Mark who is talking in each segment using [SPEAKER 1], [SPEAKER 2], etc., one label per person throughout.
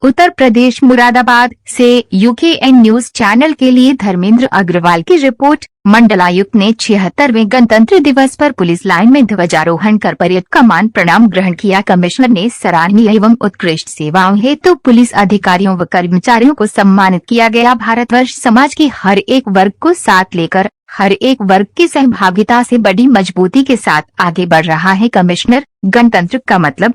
[SPEAKER 1] उत्तर प्रदेश मुरादाबाद से यूकेएन news channel के लिए धर्मेंद्र अग्रवाल की रिपोर्ट। मंडलायुक्त ने 76वें गणतंत्र दिवस पर पुलिस लाइन में ध्वजारोहण कर परेड का मान प्रणाम ग्रहण किया। कमिश्नर ने सराहनीय एवं उत्कृष्ट सेवाओं हेतु पुलिस अधिकारियों व कर्मचारियों को सम्मानित किया गया। भारतवर्ष समाज के हर एक वर्ग को साथ लेकर हर एक वर्ग की सहभागिता से बड़ी मजबूती के साथ आगे बढ़ रहा है। कमिश्नर, गणतंत्र का मतलब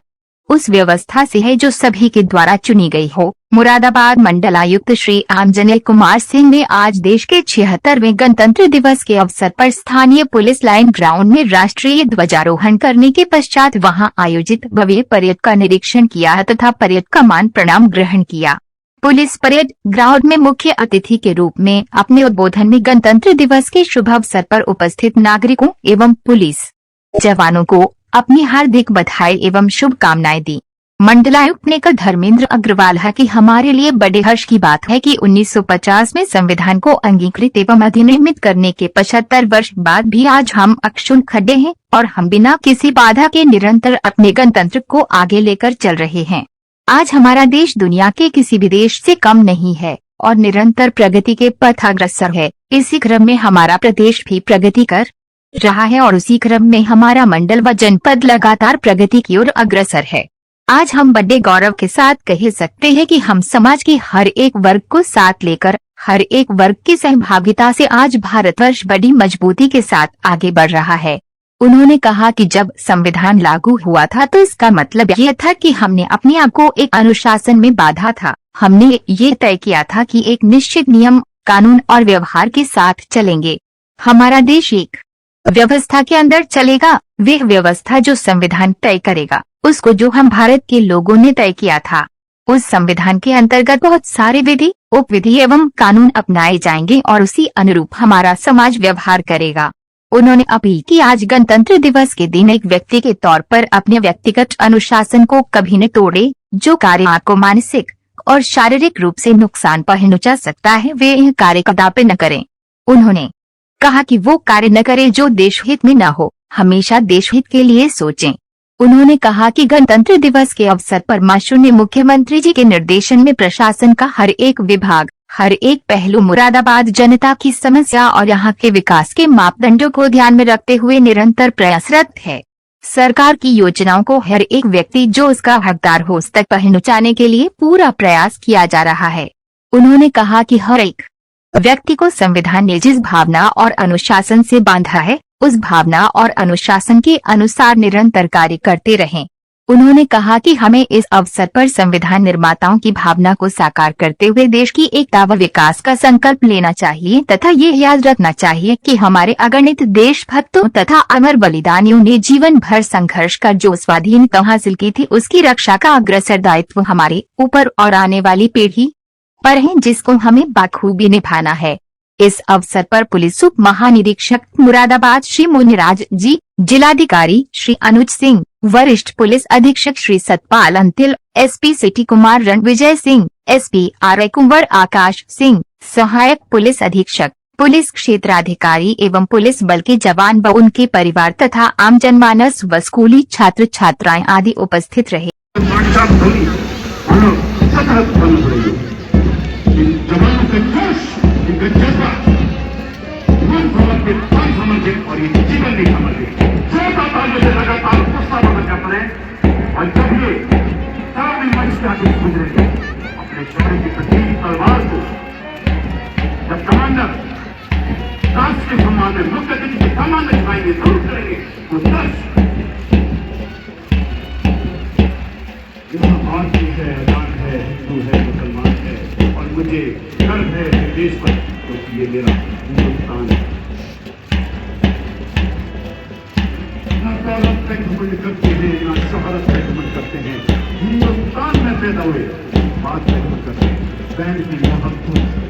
[SPEAKER 1] उस व्यवस्था से है जो सभी के द्वारा चुनी गई हो। मुरादाबाद मंडलायुक्त श्री आंजनेय कुमार सिंह ने आज देश के 76वें गणतंत्र दिवस के अवसर पर स्थानीय पुलिस लाइन ग्राउंड में राष्ट्रीय ध्वजारोहण करने के पश्चात वहां आयोजित भव्य परेड का निरीक्षण किया तथा परेड का मान प्रणाम ग्रहण किया। पुलिस परेड ग्राउंड में मुख्य अतिथि के रूप में अपने उद्बोधन में गणतंत्र दिवस के शुभ अवसर पर उपस्थित नागरिकों एवं पुलिस जवानों को अपनी हार्दिक बधाई एवं शुभकामनाएं दी। मंडलायुक्त ने कहा, धर्मेंद्र अग्रवाल है कि हमारे लिए बड़े हर्ष की बात है कि 1950 में संविधान को अंगीकृत एवं अधिनियमित करने के 75 वर्ष बाद भी आज हम अक्षुण्ण खड़े हैं और हम बिना किसी बाधा के निरंतर अपने गणतंत्र को आगे लेकर चल रहे हैं। आज हमारा देश दुनिया के किसी भी देश से कम नहीं है और निरंतर प्रगति के पथ अग्रसर है। इसी क्रम में हमारा प्रदेश भी प्रगति कर रहा है और उसी क्रम में हमारा मंडल व जनपद लगातार प्रगति की ओर अग्रसर है। आज हम बड़े गौरव के साथ कह सकते हैं कि हम समाज के हर एक वर्ग को साथ लेकर हर एक वर्ग की सहभागिता से आज भारतवर्ष बड़ी मजबूती के साथ आगे बढ़ रहा है। उन्होंने कहा कि जब संविधान लागू हुआ था तो इसका मतलब यह था कि हमने अपने आप को एक अनुशासन में बांधा था। हमने ये तय किया था कि एक निश्चित नियम, कानून और व्यवहार के साथ चलेंगे। हमारा देश एक व्यवस्था के अंदर चलेगा, वह व्यवस्था जो संविधान तय करेगा, उसको जो हम भारत के लोगों ने तय किया था। उस संविधान के अंतर्गत बहुत सारे विधि, उपविधि एवं कानून अपनाए जाएंगे और उसी अनुरूप हमारा समाज व्यवहार करेगा। उन्होंने अपील की, आज गणतंत्र दिवस के दिन एक व्यक्ति के तौर पर अपने व्यक्तिगत अनुशासन को कभी न तोड़े। जो कार्य आपको मानसिक और शारीरिक रूप से नुकसान पहुंचा सकता है, वे यह कार्य कदापि न करें। उन्होंने कहा कि वो कार्य न करें जो देशहित में न हो, हमेशा देशहित के लिए सोचें। उन्होंने कहा कि गणतंत्र दिवस के अवसर पर माननीय मुख्यमंत्री जी के निर्देशन में प्रशासन का हर एक विभाग, हर एक पहलू मुरादाबाद जनता की समस्या और यहाँ के विकास के मापदंडों को ध्यान में रखते हुए निरंतर प्रयासरत है। सरकार की योजनाओं को हर एक व्यक्ति जो उसका हकदार हो उस तक पहुंचाने के लिए पूरा प्रयास किया जा रहा है। उन्होंने कहा कि हर एक व्यक्ति को संविधान ने जिस भावना और अनुशासन से बांधा है, उस भावना और अनुशासन के अनुसार निरंतर कार्य करते रहें। उन्होंने कहा कि हमें इस अवसर पर संविधान निर्माताओं की भावना को साकार करते हुए देश की एकता व विकास का संकल्प लेना चाहिए तथा ये याद रखना चाहिए कि हमारे अगणित देशभक्तों तथा अमर बलिदानियों ने जीवन भर संघर्ष कर जो स्वाधीनता हासिल की थी, उसकी रक्षा का अग्रसर दायित्व हमारे ऊपर और आने वाली पीढ़ी पर है, जिसको हमें बखूबी निभाना है। इस अवसर पर पुलिस उप महानिरीक्षक मुरादाबाद श्री मुनिराज जी, जिलाधिकारी श्री अनुज सिंह, वरिष्ठ पुलिस अधीक्षक Shri Satpal Antil, SP city Kumar Ranvijay Singh, SP R Kunwar Akash Singh, सहायक पुलिस अधीक्षक, पुलिस क्षेत्राधिकारी एवं पुलिस बल के जवान व उनके परिवार तथा आम जनमानस व स्कूली छात्र छात्राएं आदि उपस्थित रहे।
[SPEAKER 2] और ये जीवन नहीं समझे लगातार गुस्सा बन जाता है और जब ये सारे मंच के आगे गुजरेंगे अपने शौर्य की प्रतीक तलवार को जब कमांडर राष्ट्र के सम्मान में मुख्य अतिथि के सम्मान में दिखाएंगे, जरूर करेंगे वो दर्श यहाँ भारतीय है, अजान है, हिंदू है, मुसलमान है और मुझे गर्व है देश पर क्योंकि ये मेरा हिंदुस्तान है। दौलत पे घमंड करते हैं, ना शोहरत पे घमंड करते हैं, हिंदुस्तान में पैदा हुए बात पे घमंड करते हैं, बहन की मोहब्बत।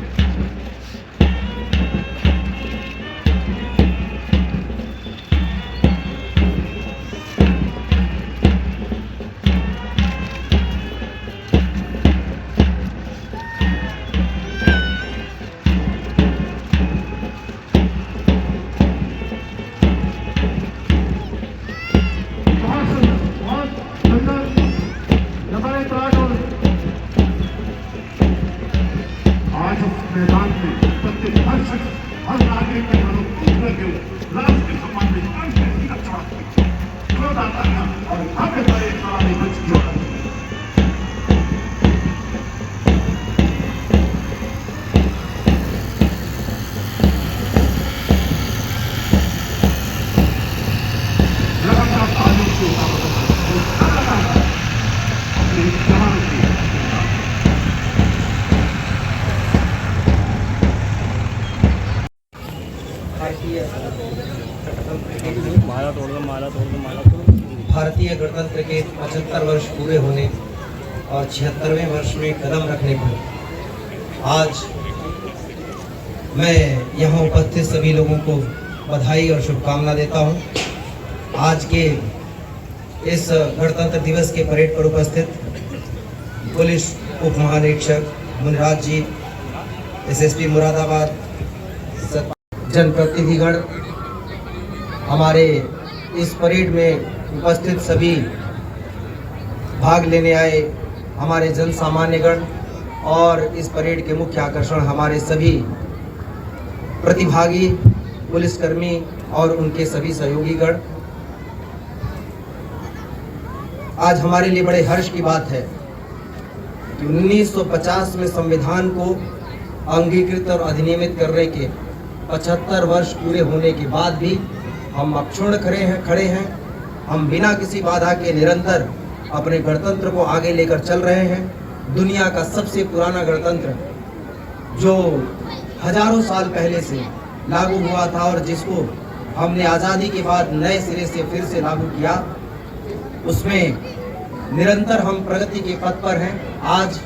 [SPEAKER 2] के हर शख्स, हर नागरिक के मानव के राष्ट्र के सम्मान में काम करने का छोड़ा दाता है और हमें बड़े सवाल बच गया।
[SPEAKER 3] भारतीय गणतंत्र के 75 वर्ष पूरे होने और 76वें वर्ष में कदम रखने पर आज मैं यहाँ उपस्थित सभी लोगों को बधाई और शुभकामना देता हूँ। आज के इस गणतंत्र दिवस के परेड पर उपस्थित पुलिस उप महानिरीक्षक मुनिराज जी, एसएसपी मुरादाबाद, जनप्रतिनिधिगण, हमारे इस परेड में उपस्थित सभी भाग लेने आए हमारे जन सामान्यगण और इस परेड के मुख्य आकर्षण हमारे सभी प्रतिभागी पुलिसकर्मी और उनके सभी सहयोगीगण। आज हमारे लिए बड़े हर्ष की बात है कि 1950 में संविधान को अंगीकृत और अधिनियमित करने के 75 वर्ष पूरे होने के बाद भी हम अक्षुण्ण खड़े हैं। हम बिना किसी बाधा के निरंतर अपने गणतंत्र को आगे लेकर चल रहे हैं। दुनिया का सबसे पुराना गणतंत्र जो हजारों साल पहले से लागू हुआ था और जिसको हमने आज़ादी के बाद नए सिरे से फिर से लागू किया, उसमें निरंतर हम प्रगति के पथ पर हैं। आज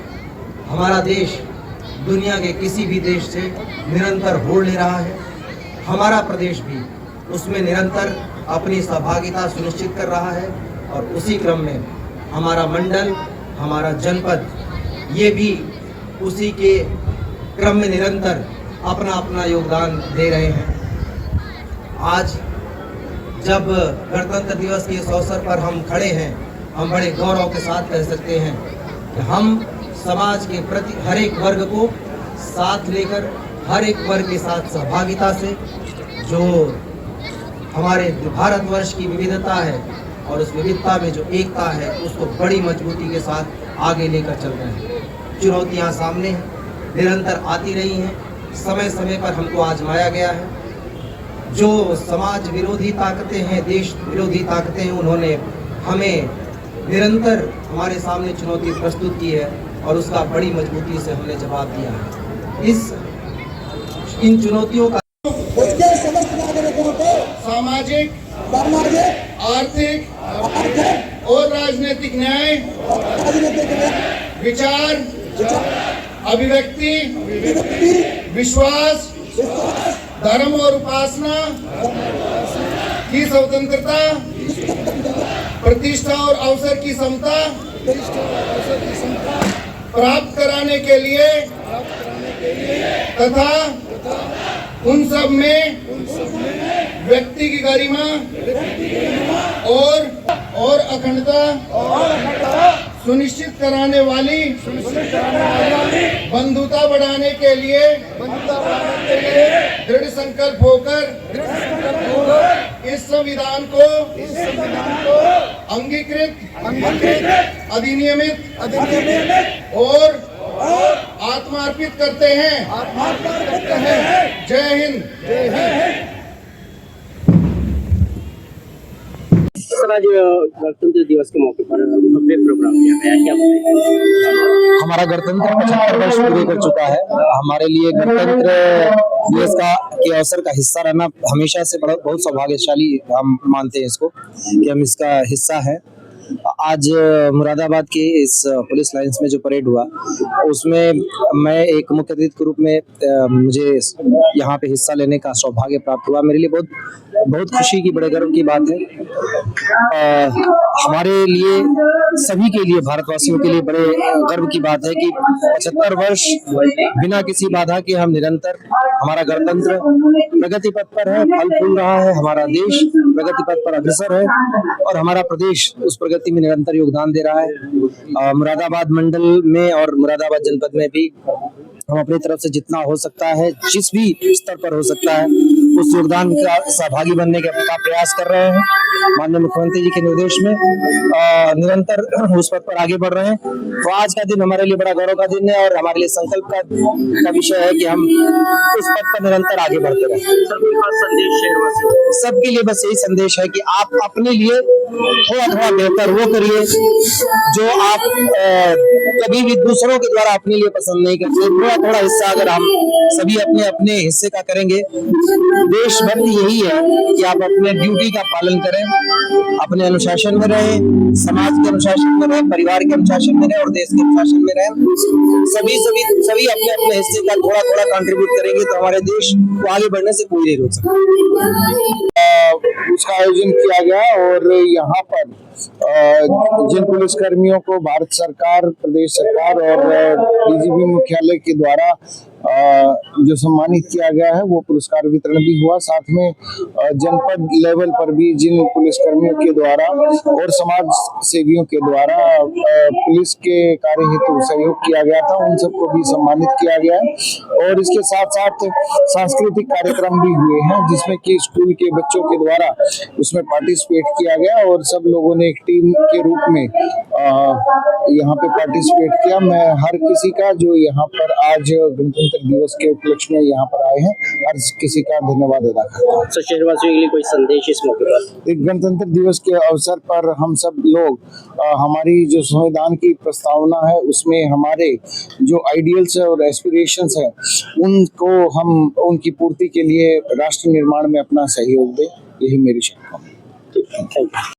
[SPEAKER 3] हमारा देश दुनिया के किसी भी देश से निरंतर होड़ ले रहा है। हमारा प्रदेश भी उसमें निरंतर अपनी सहभागिता सुनिश्चित कर रहा है और उसी क्रम में हमारा मंडल, हमारा जनपद, ये भी उसी के क्रम में निरंतर अपना अपना योगदान दे रहे हैं। आज जब गणतंत्र दिवस के इस अवसर पर हम खड़े हैं, हम बड़े गौरव के साथ कह सकते हैं कि हम समाज के प्रति हर एक वर्ग को साथ लेकर, हर एक वर्ग के साथ सहभागिता से जो हमारे भारतवर्ष की विविधता है और उस विविधता में जो एकता है उसको बड़ी मजबूती के साथ आगे लेकर चल रहे हैं। चुनौतियां सामने निरंतर आती रही हैं, समय समय पर हमको आजमाया गया है। जो समाज विरोधी ताकतें हैं, देश विरोधी ताकतें हैं, उन्होंने हमें निरंतर हमारे सामने चुनौती प्रस्तुत की है और उसका बड़ी मजबूती से हमने जवाब दिया है। इन चुनौतियों का
[SPEAKER 4] उसके समस्त नागरिकों को
[SPEAKER 3] सामाजिक,
[SPEAKER 4] आर्थिक
[SPEAKER 3] और राजनीतिक न्याय, विचार, अभिव्यक्ति, विश्वास, धर्म और उपासना की स्वतंत्रता, प्रतिष्ठा और अवसर की समता प्राप्त कराने के लिए तथा उन सब में व्यक्ति की गरिमा और अखंडता सुनिश्चित कराने वाली बंधुता बढ़ाने के लिए दृढ़ संकल्प होकर इस संविधान को अंगीकृत, अधिनियमित और आत्मार्पित करते हैं। जय हिंद।
[SPEAKER 5] आज गणतंत्र दिवस के मौके पर भव्य प्रोग्राम किया गया, क्या बताएंगे?
[SPEAKER 6] हमारा गणतंत्र 75 वर्ष पूरे कर चुका है। हमारे लिए गणतंत्र दिवस के अवसर का हिस्सा रहना हमेशा से बहुत सौभाग्यशाली हम मानते हैं इसको कि हम इसका हिस्सा है। आज मुरादाबाद के इस पुलिस लाइंस में जो परेड हुआ उसमें मैं एक मुख्य अतिथि के रूप में मुझे यहाँ पे हिस्सा लेने का सौभाग्य प्राप्त हुआ। मेरे लिए बहुत खुशी की, बड़े गर्व की बात है। हमारे लिए, सभी के लिए, भारतवासियों के लिए बड़े गर्व की बात है कि 75 वर्ष बिना किसी बाधा के हम निरंतर, हमारा गणतंत्र प्रगति पथ पर है, फल फूल रहा है, हमारा देश प्रगति पथ पर अग्रसर है और हमारा प्रदेश उस प्रगति में निरंतर योगदान दे रहा है। मुरादाबाद मंडल में और मुरादाबाद जनपद में भी हम अपनी तरफ से जितना हो सकता है, जिस भी स्तर पर हो सकता है, उस योगदान का सहभागी बनने का प्रयास कर रहे हैं। माननीय मुख्यमंत्री जी के निर्देश में निरंतर उस पद पर आगे बढ़ रहे हैं। तो आज का दिन हमारे लिए बड़ा गौरव का दिन है और हमारे लिए संकल्प का विषय है कि हम उस पद पर निरंतर आगे बढ़ते रहें।
[SPEAKER 5] सबके पास संदेश शहरवासियों को।
[SPEAKER 6] सबके लिए बस यही संदेश है कि आप अपने लिए थोड़ा थोड़ा बेहतर वो करिए जो आप कभी भी दूसरों के द्वारा अपने लिए पसंद नहीं करते। थोड़ा थोड़ा हिस्सा अगर हम सभी अपने अपने हिस्से का करेंगे, देशभक्ति यही है कि आप अपने ड्यूटी का पालन करें, अपने अनुशासन में रहें, समाज के अनुशासन में रहें, परिवार के अनुशासन में रहें और देश के अनुशासन में रहें। सभी अपने अपने हिस्से का थोड़ा थोड़ा कंट्रीब्यूट करेंगे तो हमारे देश को आगे बढ़ने से कोई नहीं रोक सकता।
[SPEAKER 7] उसका आयोजन किया गया और यहाँ पर जिन पुलिस कर्मियों को भारत सरकार, प्रदेश सरकार और डीजीपी मुख्यालय के द्वारा जो सम्मानित किया गया है वो पुरस्कार वितरण भी हुआ। साथ में जनपद लेवल पर भी जिन पुलिस कर्मियों के द्वारा और समाज सेवियों के द्वारा पुलिस के कार्य हेतु सहयोग किया गया था, उन सबको भी सम्मानित किया गया है। और इसके साथ साथ सांस्कृतिक कार्यक्रम भी हुए हैं जिसमें कि स्कूल के बच्चों के द्वारा उसमें पार्टिसिपेट किया गया और सब लोगों ने एक टीम के रूप में यहाँ पे पार्टिसिपेट किया। मैं हर किसी का जो यहाँ पर आज गणतंत्र दिवस के उपलक्ष्य में यहाँ पर आए हैं, हर किसी का धन्यवाद अदा करता हूँ।
[SPEAKER 5] तो शहरवासियों के लिए कोई संदेश इस मौके पर?
[SPEAKER 7] एक गणतंत्र दिवस के अवसर पर हम सब लोग हमारी जो संविधान की प्रस्तावना है उसमें हमारे जो आइडियल्स है और एस्पिरेशंस है उनको हम उनकी पूर्ति के लिए राष्ट्र निर्माण में अपना सहयोग दें, यही मेरी शुभकामना।
[SPEAKER 5] Thank you.